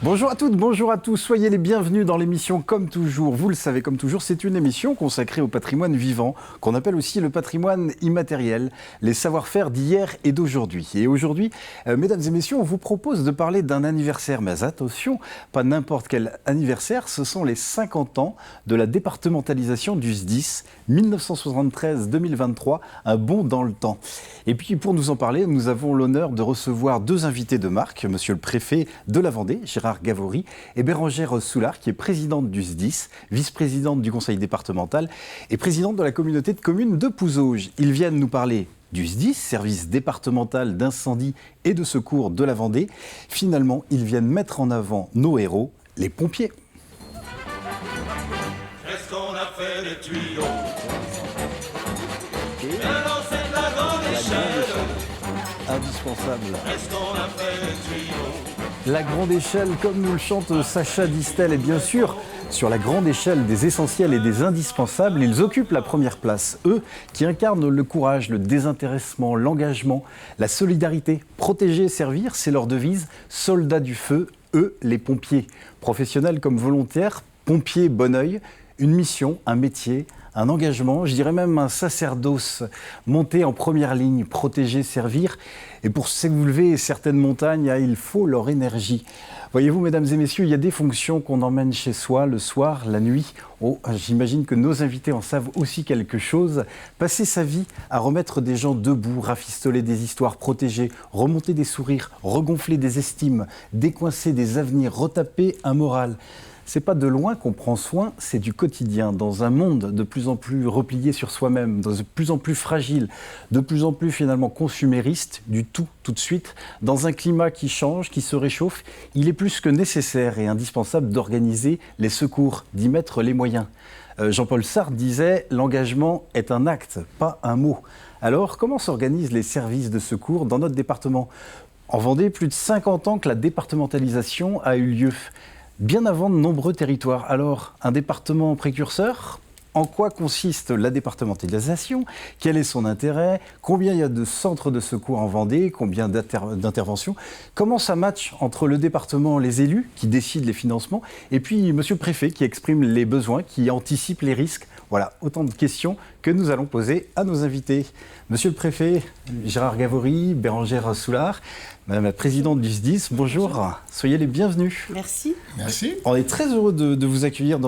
Bonjour à toutes, bonjour à tous, soyez les bienvenus dans l'émission Comme Toujours. Vous le savez, Comme Toujours, c'est une émission consacrée au patrimoine vivant, qu'on appelle aussi le patrimoine immatériel, les savoir-faire d'hier et d'aujourd'hui. Et aujourd'hui, mesdames et messieurs, on vous propose de parler d'un anniversaire, mais attention, pas n'importe quel anniversaire, ce sont les 50 ans de la départementalisation du SDIS, 1973-2023, un bond dans le temps. Et puis pour nous en parler, nous avons l'honneur de recevoir deux invités de marque, monsieur le préfet de la Vendée, Gérard Gavory, et Bérengère Soulard, qui est présidente du SDIS, vice-présidente du conseil départemental et présidente de la communauté de communes de Pouzauges. Ils viennent nous parler du SDIS, service départemental d'incendie et de secours de la Vendée. Finalement, ils viennent mettre en avant nos héros, les pompiers. Qu'est-ce qu'on a fait des tuyaux? Bien lancé de la grande échelle. Indispensable. Qu'est-ce qu'on a fait des tuyaux? La grande échelle, comme nous le chante Sacha Distel, et bien sûr, sur la grande échelle des essentiels et des indispensables, ils occupent la première place. Eux qui incarnent le courage, le désintéressement, l'engagement, la solidarité. Protéger et servir, c'est leur devise. Soldats du feu, eux, les pompiers. Professionnels comme volontaires, pompiers bon oeil, une mission, un métier, un engagement, je dirais même un sacerdoce, monter en première ligne, protéger, servir. Et pour soulever certaines montagnes, il faut leur énergie. Voyez-vous, mesdames et messieurs, il y a des fonctions qu'on emmène chez soi le soir, la nuit. Oh, j'imagine que nos invités en savent aussi quelque chose. Passer sa vie à remettre des gens debout, rafistoler des histoires, protéger, remonter des sourires, regonfler des estimes, décoincer des avenirs, retaper un moral. C'est pas de loin qu'on prend soin, c'est du quotidien. Dans un monde de plus en plus replié sur soi-même, de plus en plus fragile, de plus en plus finalement consumériste, du tout de suite, dans un climat qui change, qui se réchauffe, il est plus que nécessaire et indispensable d'organiser les secours, d'y mettre les moyens. Jean-Paul Sartre disait « L'engagement est un acte, pas un mot ». Alors, comment s'organisent les services de secours dans notre département ? En Vendée, plus de 50 ans que la départementalisation a eu lieu. Bien avant de nombreux territoires. Alors, un département précurseur ? En quoi consiste la départementalisation ? Quel est son intérêt ? Combien il y a de centres de secours en Vendée ? Combien d'interventions ? Comment ça match entre le département, les élus qui décident les financements, et puis monsieur le préfet qui exprime les besoins, qui anticipe les risques ? Voilà, autant de questions que nous allons poser à nos invités. Monsieur le préfet, Gérard Gavory, Bérengère Soulard, Madame la présidente du SDIS, bonjour, soyez les bienvenus. Merci. Merci. On est très heureux de vous accueillir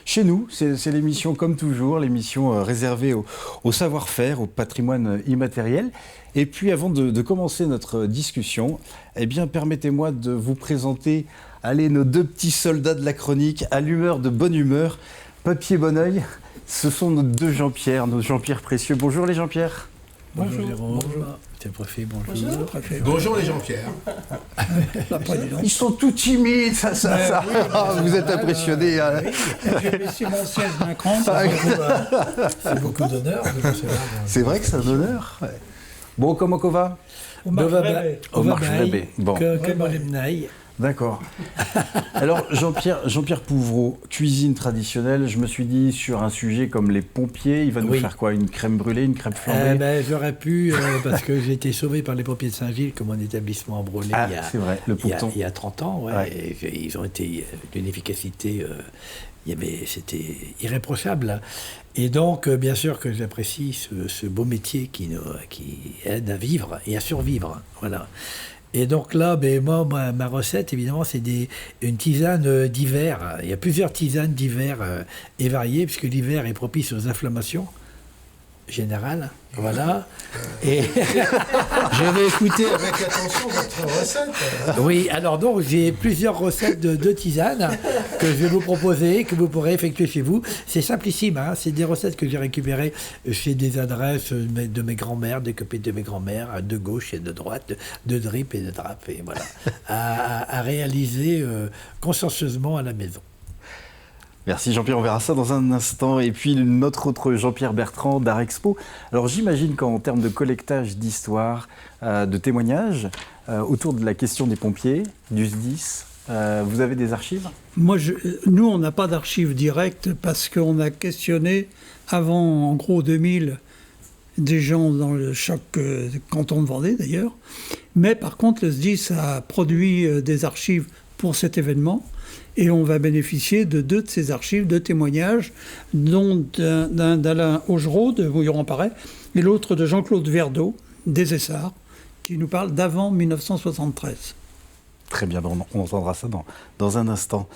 chez nous. C'est l'émission Comme Toujours, l'émission réservée au savoir-faire, au patrimoine immatériel. Et puis avant de commencer notre discussion, eh bien, permettez-moi de vous présenter nos deux petits soldats de la chronique, à l'humeur de bonne humeur, papier bon oeil. Ce sont nos deux Jean-Pierre, nos Jean-Pierre précieux. Bonjour les Jean-Pierre. Bonjour Jérôme. Bonjour. Monsieur le préfet, bonjour. Bonjour. Préfet. Bonjour les Jean-Pierre. Ils sont tout timides, ça. Oui, vous êtes impressionnés. Oui, j'ai baissé mon siège d'un cran. C'est beaucoup d'honneur de recevoir. C'est vrai que c'est un honneur. Ouais. Bon, comment on va? On va bien. Bon. Que Molemnaï. D'accord. Alors, Jean-Pierre Pouvreau, cuisine traditionnelle, je me suis dit, sur un sujet comme les pompiers, il va nous faire quoi? Une crème brûlée, une crème flambée? J'aurais pu, parce que j'ai été sauvé par les pompiers de Saint-Gilles, comme mon établissement brûlé c'est vrai, le ponton. Il y a 30 ans. Ouais, ouais. Et ils ont été d'une efficacité, c'était irréprochable. Et donc, bien sûr que j'apprécie ce beau métier qui aide à vivre et à survivre. Voilà. Et donc là, moi, ma recette, évidemment, c'est une tisane d'hiver. Il y a plusieurs tisanes d'hiver et variées, puisque l'hiver est propice aux inflammations générales. Voilà. Et Je vais écouter avec attention votre recette. oui, alors donc j'ai plusieurs recettes de tisanes que je vais vous proposer, que vous pourrez effectuer chez vous. C'est simplissime, hein, c'est des recettes que j'ai récupérées chez des adresses de mes grands-mères, des copies de mes grands-mères, de gauche et de droite, de drip et de drap, et voilà, à réaliser consciencieusement à la maison. Merci Jean-Pierre, on verra ça dans un instant. Et puis notre autre Jean-Pierre Bertrand d'Art Expo. Alors j'imagine qu'en termes de collectage d'histoires, de témoignages, autour de la question des pompiers, du SDIS, vous avez des archives ? Nous, on n'a pas d'archives directes parce qu'on a questionné avant, en gros, 2000, des gens dans chaque canton de Vendée d'ailleurs. Mais par contre, le SDIS a produit des archives pour cet événement. Et on va bénéficier de 2 de ces archives, 2 témoignages, dont d'un d'Alain Augereau, de Bouilleron-Paray, et l'autre de Jean-Claude Verdeau, des Essarts, qui nous parle d'avant 1973. Très bien, on entendra ça dans un instant.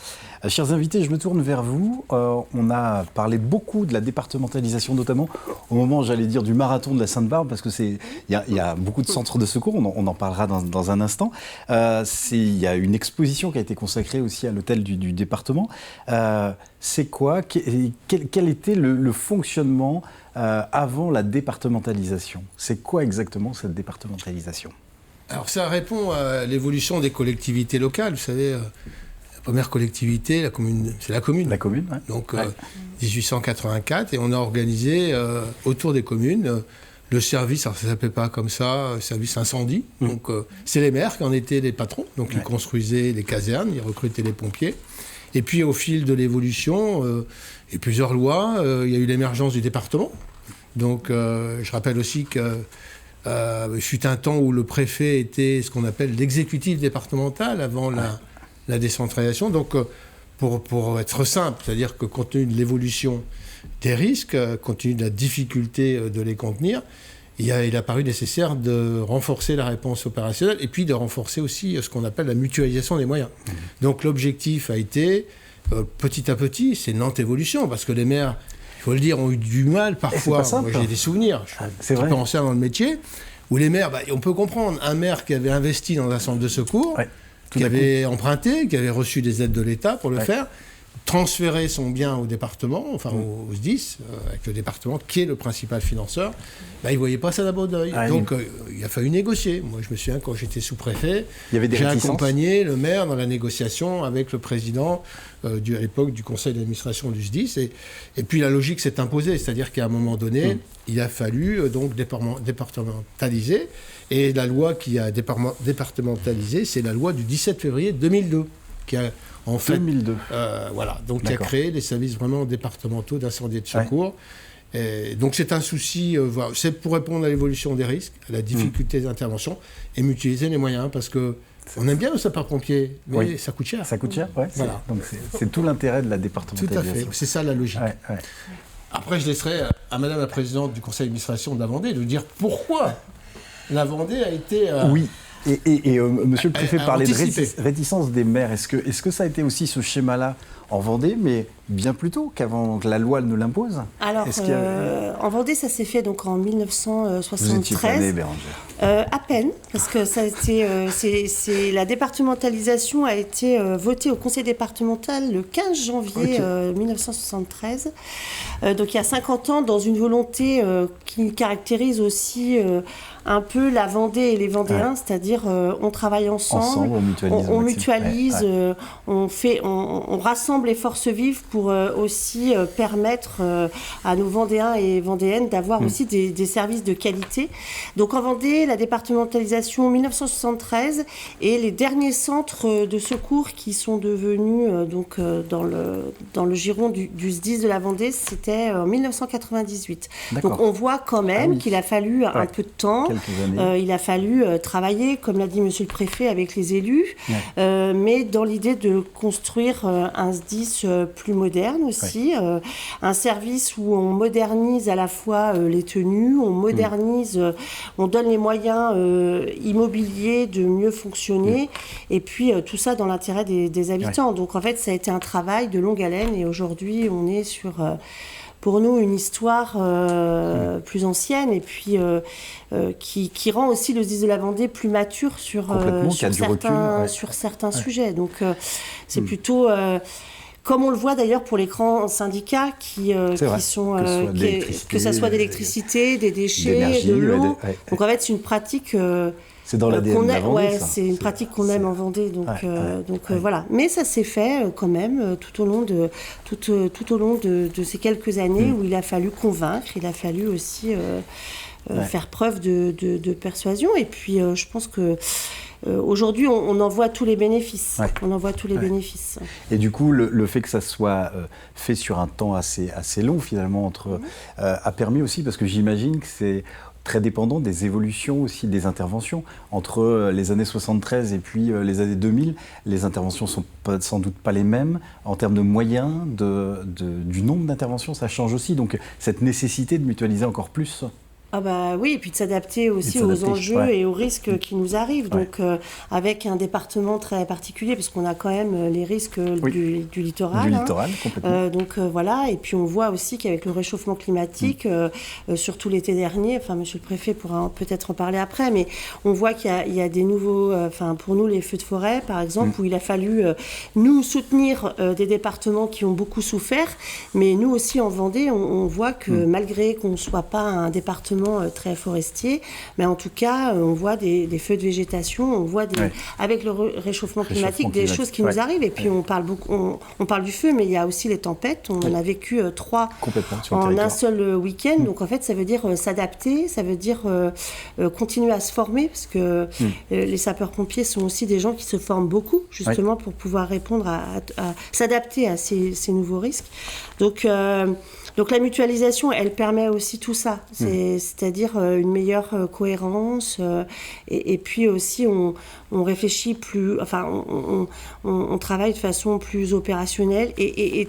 Chers invités, je me tourne vers vous. On a parlé beaucoup de la départementalisation, notamment au moment, j'allais dire, du marathon de la Sainte-Barbe, parce qu'il y a beaucoup de centres de secours, on en parlera dans un instant. Il y a une exposition qui a été consacrée aussi à l'hôtel du département. C'est quoi quel était le fonctionnement avant la départementalisation? C'est quoi exactement cette départementalisation? Alors ça répond à l'évolution des collectivités locales. Vous savez, la première collectivité, c'est la commune. La commune, ouais. Donc 1884, et on a organisé autour des communes le service, alors ça ne s'appelait pas comme ça, service incendie. Donc c'est les maires qui en étaient les patrons. Donc ils construisaient les casernes, ils recrutaient les pompiers. Et puis au fil de l'évolution, et plusieurs lois, il y a eu l'émergence du département. Donc je rappelle aussi que fut un temps où le préfet était ce qu'on appelle l'exécutif départemental avant la décentralisation. Donc, pour être simple, c'est-à-dire que compte tenu de l'évolution des risques, compte tenu de la difficulté de les contenir, il a paru nécessaire de renforcer la réponse opérationnelle et puis de renforcer aussi ce qu'on appelle la mutualisation des moyens. Donc, l'objectif a été, petit à petit, c'est une lente évolution, parce que les maires, il faut le dire, ont eu du mal parfois. Moi, j'ai des souvenirs, je suis un peu ancien dans le métier, où les maires, on peut comprendre, un maire qui avait investi dans un centre de secours, qui avait emprunté, qui avait reçu des aides de l'État pour le faire, transférer son bien au département, enfin au SDIS, avec le département qui est le principal financeur, il ne voyait pas ça d'un bon oeil. Donc il a fallu négocier. Moi, je me souviens, quand j'étais sous-préfet, j'ai accompagné le maire dans la négociation avec le président à l'époque du conseil d'administration du SDIS. Et puis la logique s'est imposée, c'est-à-dire qu'à un moment donné, il a fallu donc départementaliser. Et la loi qui a départementalisé, c'est la loi du 17 février 2002, qui a en fait, 2002. Donc qui a créé des services vraiment départementaux d'incendie et de secours. Et donc c'est un souci, c'est pour répondre à l'évolution des risques, à la difficulté d'intervention et mutualiser les moyens, parce que on aime bien le sapeur-pompier, mais ça coûte cher. Ça coûte cher, voilà. Donc c'est tout l'intérêt de la départementalisation. Tout à fait, c'est ça la logique. Après, je laisserai à Madame la Présidente du Conseil d'administration de la Vendée de dire pourquoi la Vendée a été... Oui. Et Monsieur le Préfet parlait de réticence des maires. Est-ce que ça a été aussi ce schéma-là en Vendée, mais bien plus tôt qu'avant que la loi ne l'impose? Alors, en Vendée, ça s'est fait donc en 1973. Vous étiez pas née, Bérangère. À peine, parce que ça a été, la départementalisation a été votée au Conseil départemental le 15 janvier 1973. Donc il y a 50 ans, dans une volonté qui caractérise aussi un peu la Vendée et les Vendéens, c'est-à-dire on travaille ensemble, on mutualise, on rassemble les forces vives pour aussi permettre à nos Vendéens et Vendéennes d'avoir aussi des services de qualité. Donc en Vendée, la départementalisation 1973 et les derniers centres de secours qui sont devenus dans le giron du SDIS de la Vendée, c'était en 1998. Donc on voit quand même qu'il a fallu un peu de temps. Il a fallu travailler, comme l'a dit Monsieur le Préfet, avec les élus, mais dans l'idée de construire un SDIS plus moderne aussi, un service où on modernise à la fois les tenues, on modernise, on donne les moyens immobiliers de mieux fonctionner, et puis tout ça dans l'intérêt des habitants. Donc en fait, ça a été un travail de longue haleine, et aujourd'hui, on est sur... pour nous, une histoire plus ancienne, et puis qui rend aussi le SDIS de la Vendée plus mature sur certains sujets. Donc c'est plutôt... comme on le voit d'ailleurs pour les grands syndicats qui sont... que ça soit d'électricité, des déchets, de l'eau. Donc en fait, c'est une pratique... c'est dans l'ADN de la Vendée, ça. C'est une pratique qu'on aime en Vendée, donc voilà. Mais ça s'est fait quand même tout au long de ces quelques années où il a fallu convaincre, il a fallu aussi faire preuve de persuasion. Et puis je pense que aujourd'hui, on en voit tous les bénéfices. On en voit tous les bénéfices. Et du coup, le fait que ça soit fait sur un temps assez long, finalement, a permis aussi, parce que j'imagine que c'est très dépendant des évolutions aussi des interventions. Entre les années 73 et puis les années 2000, les interventions sont sans doute pas les mêmes. En termes de moyens, du nombre d'interventions, ça change aussi. Donc cette nécessité de mutualiser encore plus. Ah bah oui, et puis de s'adapter aussi Et de s'adapter, aux enjeux ouais. et aux risques qui nous arrivent. Donc avec un département très particulier, puisqu'on a quand même les risques du littoral. Du littoral, complètement. Donc voilà, et puis on voit aussi qu'avec le réchauffement climatique, surtout l'été dernier, enfin Monsieur le Préfet pourra peut-être en parler après, mais on voit qu'il y a des nouveaux, pour nous les feux de forêt par exemple, où il a fallu nous soutenir des départements qui ont beaucoup souffert, mais nous aussi en Vendée, on voit que malgré qu'on ne soit pas un département très forestier, mais en tout cas, on voit des feux de végétation, on voit avec le réchauffement climatique des choses qui nous arrivent. Et puis on parle beaucoup, on parle du feu, mais il y a aussi les tempêtes. On en a vécu 3 en un seul week-end. Donc en fait, ça veut dire s'adapter, ça veut dire continuer à se former, parce que les sapeurs-pompiers sont aussi des gens qui se forment beaucoup, justement pour pouvoir répondre à s'adapter à ces nouveaux risques. Donc la mutualisation, elle permet aussi tout ça, c'est-à-dire une meilleure cohérence, et puis aussi on réfléchit plus, on travaille de façon plus opérationnelle, et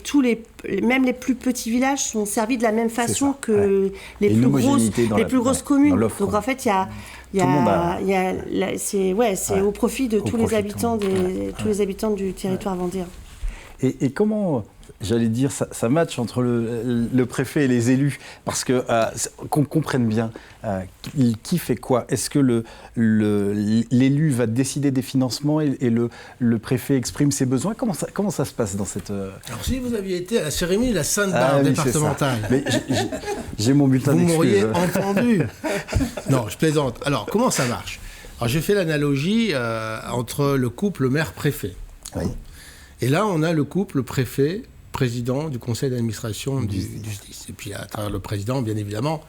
même les plus petits villages sont servis de la même façon que les plus grosses communes. Donc en fait, c'est au profit de tous les habitants tous les habitants du territoire vendéen. Et comment, j'allais dire, ça match entre le préfet et les élus, parce que qu'on comprenne bien qui fait quoi. Est-ce que l'élu va décider des financements et le préfet exprime ses besoins? Comment ça se passe dans cette... Alors si vous aviez été à la cérémonie de la Sainte-Barbe départementale, mais j'ai mon bulletin d'excuses. Vous m'auriez entendu. Non, je plaisante. Alors comment ça marche? Alors j'ai fait l'analogie entre le couple maire-préfet. Oui. Et là, on a le couple préfet-président du conseil d'administration du SDIS. Et puis, à travers le président, bien évidemment,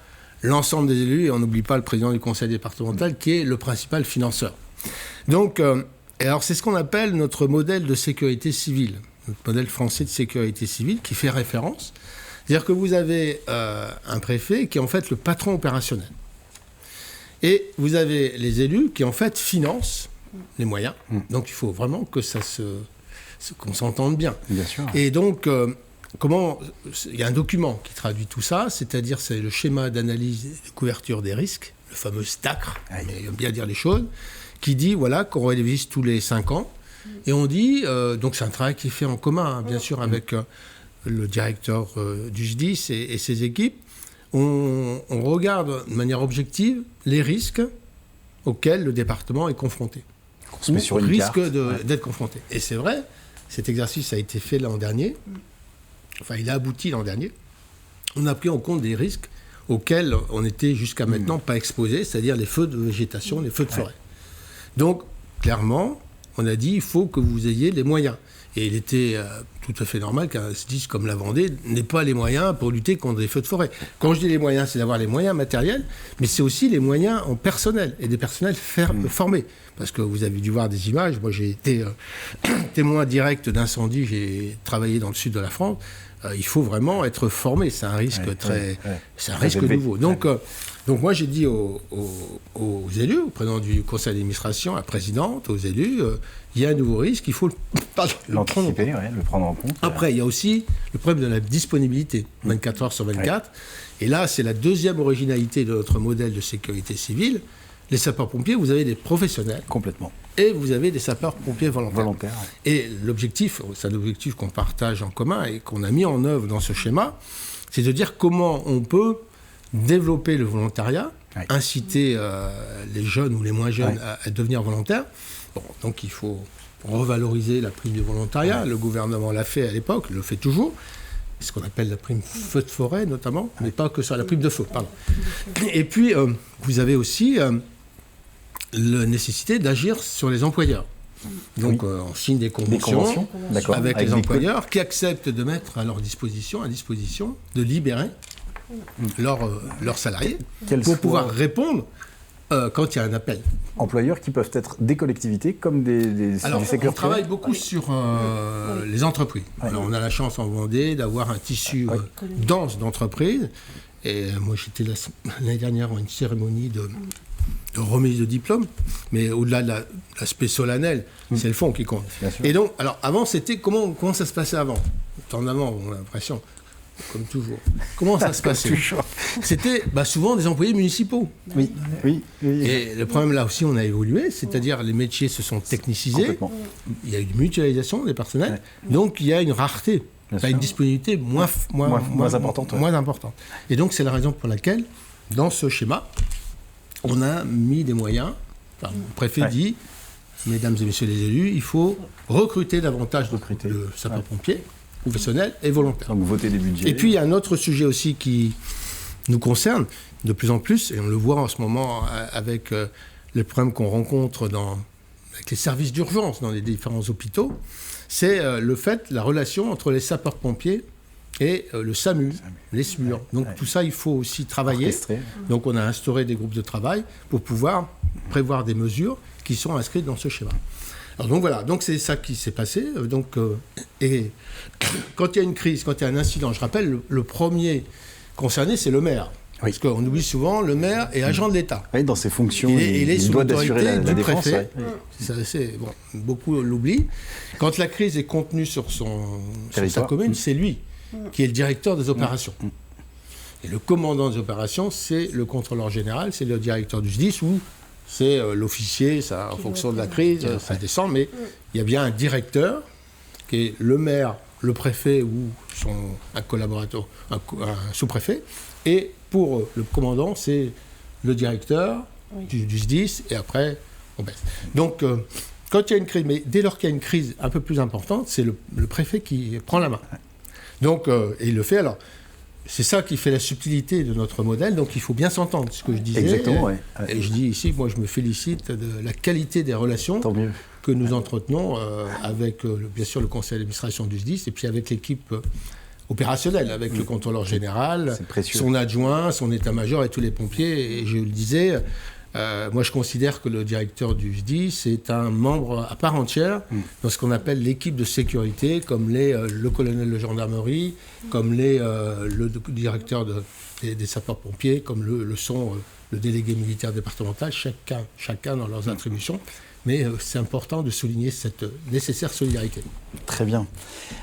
l'ensemble des élus, et on n'oublie pas le président du conseil départemental, qui est le principal financeur. Donc, alors c'est ce qu'on appelle notre modèle de sécurité civile, notre modèle français de sécurité civile, qui fait référence. C'est-à-dire que vous avez un préfet qui est en fait le patron opérationnel. Et vous avez les élus qui, en fait, financent les moyens. Donc, il faut vraiment que qu'on s'entende bien. Bien sûr. Et donc, il y a un document qui traduit tout ça, c'est-à-dire c'est le schéma d'analyse et de couverture des risques, le fameux STACR, mais il aime bien dire les choses, qui dit qu'on révise tous les 5 ans. Et on dit, donc c'est un travail qui est fait en commun, bien sûr, avec le directeur du SDIS et ses équipes. On regarde de manière objective les risques auxquels le département est confronté. On se met sur une carte. D'être confronté. Et c'est vrai, cet exercice a été fait l'an dernier. Enfin, il a abouti l'an dernier. On a pris en compte des risques auxquels on n'était jusqu'à maintenant pas exposé, c'est-à-dire les feux de végétation, les feux de forêt. Donc, clairement, on a dit il faut que vous ayez les moyens. Et il était tout à fait normal qu'un SDIS comme la Vendée n'ait pas les moyens pour lutter contre des feux de forêt. Quand je dis les moyens, c'est d'avoir les moyens matériels, mais c'est aussi les moyens en personnel, et des personnels formés. Parce que vous avez dû voir des images. Moi, j'ai été témoin direct d'incendie, j'ai travaillé dans le sud de la France. Il faut vraiment être formé. C'est un risque c'est un risque nouveau. Donc moi, j'ai dit aux élus, au président du conseil d'administration, à la présidente, aux élus, il y a un nouveau risque, il faut l'anticiper, le prendre en compte. Après, il y a aussi le problème de la disponibilité, 24 heures sur 24. Et là, c'est la deuxième originalité de notre modèle de sécurité civile. Les sapeurs-pompiers, vous avez des professionnels. Complètement. Et vous avez des sapeurs-pompiers volontaires. Ouais. Et l'objectif, c'est un objectif qu'on partage en commun et qu'on a mis en œuvre dans ce schéma, c'est de dire comment on peut développer le volontariat, inciter les jeunes ou les moins jeunes à devenir volontaires. Bon, donc il faut revaloriser la prime du volontariat. Le gouvernement l'a fait à l'époque, le fait toujours. Ce qu'on appelle la prime feu de forêt notamment, mais pas que ça, la prime de feu, pardon. Et puis, vous avez aussi la nécessité d'agir sur les employeurs. Donc, on signe des conventions avec les employeurs qui acceptent de mettre à disposition, de libérer leurs salariés pour pouvoir répondre quand il y a un appel. Employeurs qui peuvent être des collectivités comme des secteurs. On travaille beaucoup sur les entreprises. Alors, on a la chance en Vendée d'avoir un tissu dense d'entreprises. Et moi, j'étais l'année dernière à une cérémonie de remise de diplôme, mais au-delà de l'aspect solennel, c'est le fond qui compte. Et donc, alors avant, c'était comment ça se passait avant? En avant, on a l'impression, comme toujours. Comment ça se passait? C'était souvent des employés municipaux. Oui. Et le problème, là aussi, on a évolué, c'est-à-dire les métiers se sont technicisés, il y a eu une mutualisation des personnels, donc il y a une rareté, une disponibilité moins importante. Moins importante. Et donc, c'est la raison pour laquelle, dans ce schéma, on a mis des moyens. Le préfet dit, mesdames et messieurs les élus, il faut recruter davantage de sapeurs-pompiers, professionnels et volontaires. Donc, voter des budgets. Et puis, il y a un autre sujet aussi qui nous concerne de plus en plus, et on le voit en ce moment avec les problèmes qu'on rencontre avec les services d'urgence dans les différents hôpitaux, c'est la relation entre les sapeurs-pompiers et le SAMU, les SMUR. Donc tout ça, il faut aussi travailler. Orchestré. Donc on a instauré des groupes de travail pour pouvoir prévoir des mesures qui sont inscrites dans ce schéma. Alors donc voilà, donc c'est ça qui s'est passé. Et quand il y a une crise, quand il y a un incident, je rappelle, le premier concerné, c'est le maire. Parce qu'on oublie souvent, le maire est agent de l'État. Oui, dans ses fonctions, il est sous doit l'autorité d'assurer la du défense. préfet. Beaucoup l'oublient. Quand la crise est contenue sur sa commune, c'est lui qui est le directeur des opérations. Et le commandant des opérations, c'est le contrôleur général, c'est le directeur du SDIS, ou c'est l'officier, ça, en fonction de la crise, ça descend, mais il y a bien un directeur, qui est le maire, le préfet ou un collaborateur, un sous-préfet, et pour le commandant, c'est le directeur du SDIS, et après, on baisse. Donc, quand il y a une crise, mais dès lors qu'il y a une crise un peu plus importante, c'est le préfet qui prend la main. Donc, et il le fait. Alors, c'est ça qui fait la subtilité de notre modèle. Donc, il faut bien s'entendre, ce que je disais. Exactement, Et je dis ici, moi, je me félicite de la qualité des relations que nous entretenons avec, bien sûr, le conseil d'administration du SDIS et puis avec l'équipe opérationnelle, avec le contrôleur général, son adjoint, son état-major et tous les pompiers. Et je le disais, moi, je considère que le directeur du SDIS est un membre à part entière dans ce qu'on appelle l'équipe de sécurité, comme le colonel de gendarmerie, comme le directeur des sapeurs-pompiers, comme le sont le délégué militaire départemental, chacun dans leurs attributions. Mais c'est important de souligner cette nécessaire solidarité. Très bien.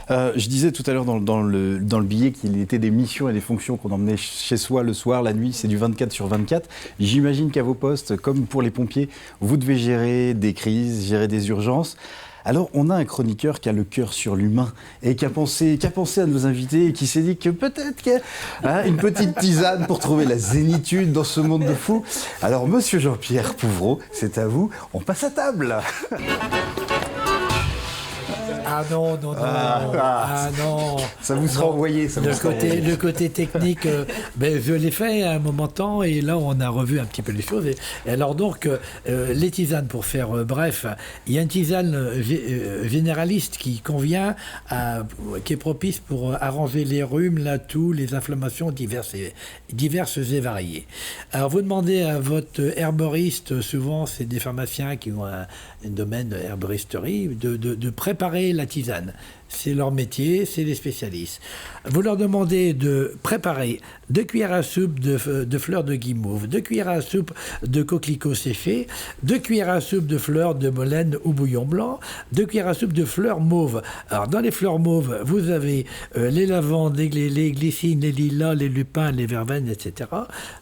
Je disais tout à l'heure dans le billet qu'il était des missions et des fonctions qu'on emmenait chez soi le soir, la nuit, c'est du 24/24. J'imagine qu'à vos postes, comme pour les pompiers, vous devez gérer des crises, gérer des urgences. Alors, on a un chroniqueur qui a le cœur sur l'humain et qui a pensé à nos invités et qui s'est dit que peut-être qu'il y a une petite tisane pour trouver la zénitude dans ce monde de fous. Alors, monsieur Jean-Pierre Pouvreau, c'est à vous. On passe à table. Ah non. Ça vous sera envoyé. Le côté technique, je l'ai fait à un moment de temps et là on a revu un petit peu les choses. Et alors donc, les tisanes, pour faire bref, il y a une tisane généraliste qui convient, qui est propice pour arranger les rhumes, la toux, les inflammations diverses et variées. Alors vous demandez à votre herboriste, souvent c'est des pharmaciens qui ont un domaine herboristerie, de préparer la tisane. C'est leur métier, c'est les spécialistes. Vous leur demandez de préparer 2 cuillères à soupe de fleurs de guimauve, 2 cuillères à soupe de coquelicots séchés, 2 cuillères à soupe de fleurs de molène ou bouillon blanc, 2 cuillères à soupe de fleurs mauves. Alors, dans les fleurs mauves, vous avez les lavandes, les glycines, les lilas, les lupins, les verveines, etc.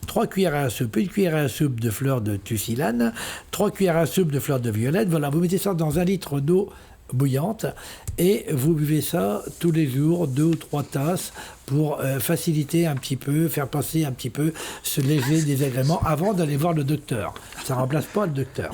3 cuillères à soupe, 1 cuillère à soupe de fleurs de tussilane, 3 cuillères à soupe de fleurs de violette. Voilà, vous mettez ça dans 1 litre d'eau bouillante et vous buvez ça tous les jours, 2 ou 3 tasses pour faciliter un petit peu, faire passer un petit peu ce léger désagrément avant d'aller voir le docteur. Ça ne remplace pas le docteur.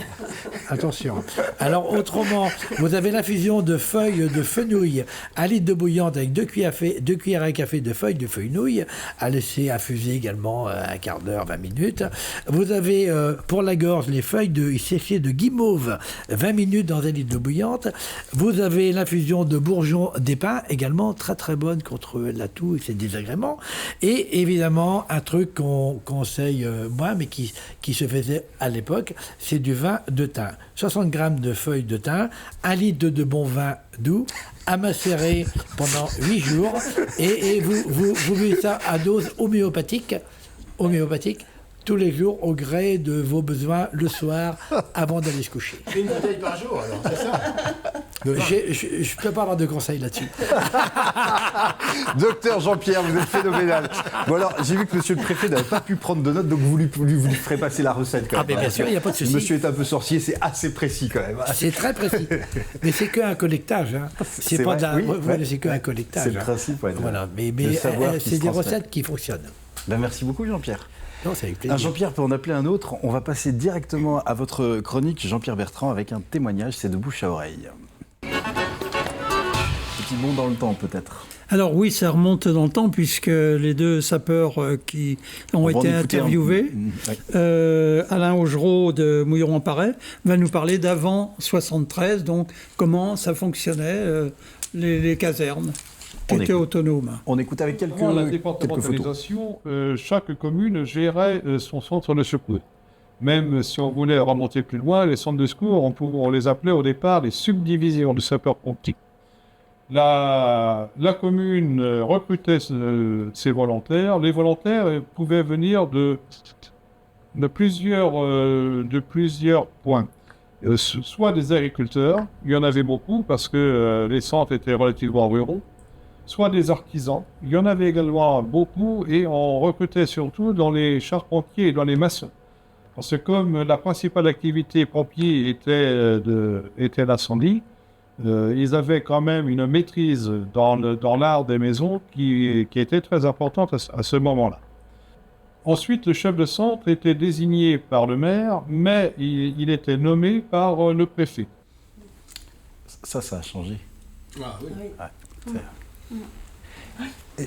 Attention. Alors autrement, vous avez l'infusion de feuilles de fenouil, 1 litre d'eau bouillante avec 2 cuillères à café de feuilles de fenouil, à laisser infuser également 1 quart d'heure, 20 minutes. Vous avez pour la gorge les feuilles séchées de guimauve, 20 minutes dans 1 litre d'eau bouillante. Vous avez l'infusion infusion de bourgeon d'épins, également très très bonne contre la toux et ses désagréments. Et évidemment, un truc qu'on conseille moins, mais qui se faisait à l'époque, c'est du vin de thym. 60 grammes de feuilles de thym, 1 litre de bon vin doux, à macérer pendant 8 jours, et vous buvez ça à dose homéopathique, tous les jours au gré de vos besoins le soir avant d'aller se coucher. Une bouteille par jour, alors, c'est ça? Je ne peux pas avoir de conseils là-dessus. Docteur Jean-Pierre, vous êtes phénoménal. Bon alors, j'ai vu que monsieur le préfet n'avait pas pu prendre de notes, donc vous lui ferez passer la recette quand même. Mais bien sûr, il n'y a pas de souci. Monsieur est un peu sorcier, c'est assez précis quand même. C'est très précis. Mais c'est qu'un collectage. Hein. C'est pas vrai, c'est qu'un collectage. C'est le principe, ouais. Voilà. Mais c'est des recettes qui fonctionnent. Ben, merci beaucoup Jean-Pierre. Non, c'est avec plaisir. Jean-Pierre peut en appeler un autre. On va passer directement à votre chronique, Jean-Pierre Bertrand, avec un témoignage, c'est de bouche à oreille. Petit bond dans le temps peut-être. Alors oui, ça remonte dans le temps puisque les deux sapeurs qui ont été interviewés, Alain Augereau de Mouilleron-Paray, va nous parler d'avant 73, donc comment ça fonctionnait, les casernes qui étaient autonomes. On écoute avec quelques Avant la photos. départementalisation, chaque commune gérait son centre de secours. Même si on voulait remonter plus loin, les centres de secours, on les appelait au départ les subdivisions de sapeurs-pompiers. La commune recrutait ses volontaires. Les volontaires pouvaient venir de plusieurs points. Soit des agriculteurs, il y en avait beaucoup parce que les centres étaient relativement ruraux, soit des artisans, il y en avait également beaucoup et on recrutait surtout dans les charpentiers et dans les maçons. Parce que comme la principale activité pompier était l'incendie, ils avaient quand même une maîtrise dans l'art des maisons qui était très importante à ce moment-là. Ensuite, le chef de centre était désigné par le maire, mais il était nommé par le préfet. Ça a changé. Ah, oui. Ouais,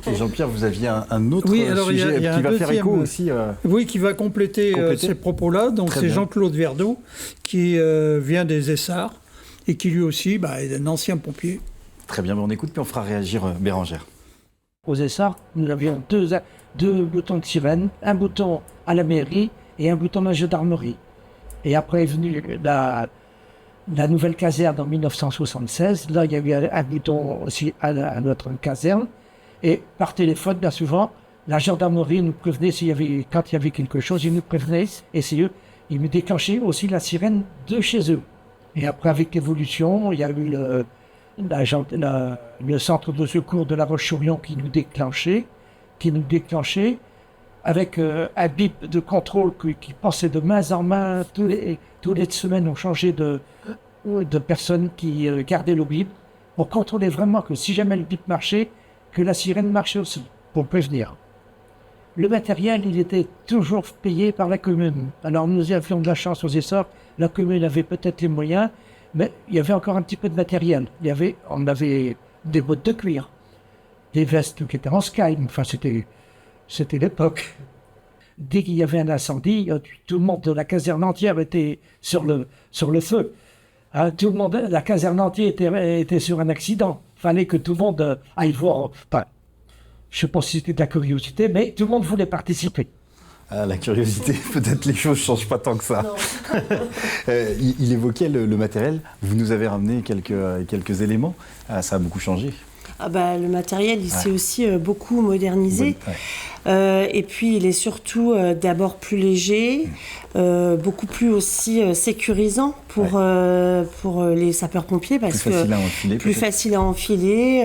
et Jean-Pierre, vous aviez un autre sujet qui va faire écho aussi. Oui, qui va compléter ces propos-là. Donc c'est Jean-Claude Verdeau qui vient des Essarts et qui lui aussi est un ancien pompier. Très bien, on écoute puis on fera réagir Bérangère. Aux Essarts, nous avions deux boutons de sirène, un bouton à la mairie et un bouton à la gendarmerie. Et après est venue la nouvelle caserne en 1976. Là, il y avait un bouton aussi à notre caserne. Et par téléphone, bien souvent, la gendarmerie nous prévenait quand il y avait quelque chose, ils nous prévenaient. Et c'est eux, ils me déclenchaient aussi la sirène de chez eux. Et après, avec l'évolution, il y a eu le centre de secours de La Roche-sur-Yon qui nous déclenchait, avec un bip de contrôle qui passait de main en main. Tous les semaines, on changeait de personnes qui gardaient le bip pour contrôler vraiment que si jamais le bip marchait, que la sirène marchait aussi, pour prévenir. Le matériel, il était toujours payé par la commune. Alors nous avions de la chance aux Essarts, la commune avait peut-être les moyens, mais il y avait encore un petit peu de matériel. On avait des bottes de cuir, des vestes qui étaient en sky, enfin c'était l'époque. Dès qu'il y avait un incendie, tout le monde de la caserne entière était sur le feu. Hein, tout le monde, la caserne entière était sur un accident. Fallait que tout le monde aille voir. Enfin, je ne sais pas si c'était de la curiosité, mais tout le monde voulait participer. Ah, la curiosité, peut-être les choses ne changent pas tant que ça. Il évoquait le matériel. Vous nous avez ramené quelques éléments. Ça a beaucoup changé. Le matériel, il s'est aussi beaucoup modernisé. Et puis, il est surtout d'abord plus léger, beaucoup plus aussi sécurisant pour les sapeurs-pompiers. Parce plus facile à enfiler,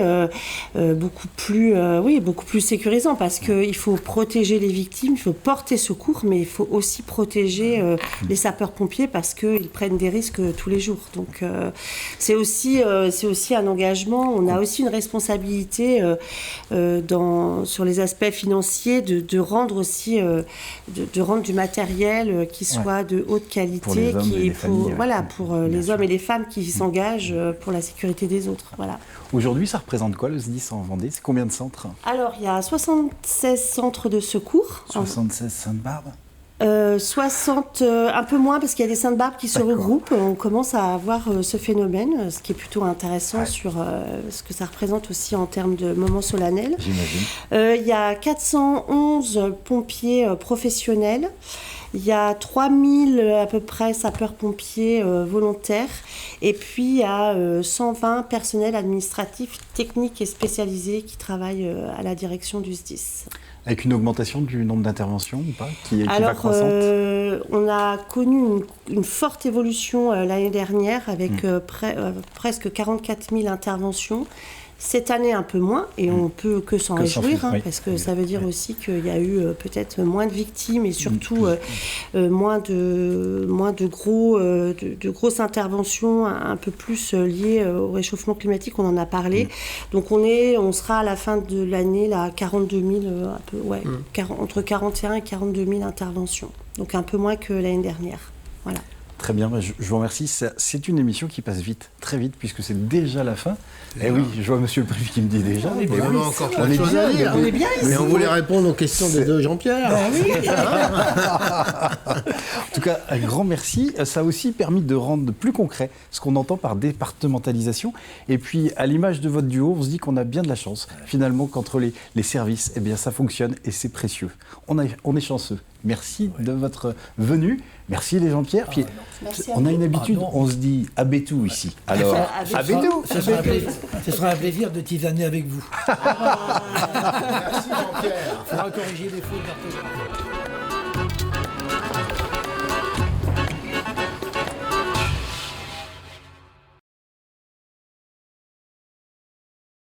beaucoup plus sécurisant parce qu'il faut protéger les victimes, il faut porter secours, mais il faut aussi protéger les sapeurs-pompiers parce qu'ils prennent des risques tous les jours. Donc, c'est aussi un engagement. On a aussi une responsabilité sur les aspects financiers de rendre aussi de rendre du matériel qui soit de haute qualité, pour les hommes et les femmes qui s'engagent pour la sécurité des autres. Voilà. Aujourd'hui, ça représente quoi le SDIS en Vendée? C'est combien de centres? Alors, il y a 76 centres de secours. 76 Sainte-Barbe. 60, un peu moins parce qu'il y a des Sainte-Barbe qui se regroupent. On commence à avoir ce phénomène, ce qui est plutôt intéressant sur ce que ça représente aussi en termes de moments solennels. J'imagine. Il y a 411 pompiers professionnels. Il y a 3000 à peu près sapeurs-pompiers volontaires. Et puis il y a 120 personnels administratifs, techniques et spécialisés qui travaillent à la direction du SDIS. Avec une augmentation du nombre d'interventions ou pas qui va Alors, croissante on a connu une forte évolution l'année dernière avec presque 44 000 interventions. Cette année, un peu moins, et on peut que s'en réjouir, oui. parce que ça veut dire aussi qu'il y a eu peut-être moins de victimes et surtout moins de grosses interventions, un peu plus liées au réchauffement climatique, on en a parlé. Donc on sera à la fin de l'année là, à 42 000, entre 41 et 42 000 interventions. Donc un peu moins que l'année dernière. Voilà. Très bien, je vous remercie. C'est une émission qui passe vite, très vite, puisque c'est déjà la fin. Eh oui, je vois Monsieur le Préfet qui me dit déjà. On est mais vraiment oui, encore on plein de est choses bien, à dire. On est bien ici. Mais on voulait répondre aux questions de Jean-Pierre. En tout cas, un grand merci. Ça a aussi permis de rendre plus concret ce qu'on entend par départementalisation. Et puis, à l'image de votre duo, on se dit qu'on a bien de la chance, finalement, qu'entre les services, eh bien, ça fonctionne et c'est précieux. On est chanceux. Merci de votre venue. Merci les Jean-Pierre. Puis, Merci à on a vous. une habitude, on se dit à Bétou ici. Alors, à Bétou. Ce sera un plaisir de tisaner avec vous. Merci Jean-Pierre. Il faudra corriger les fautes d'orthographe.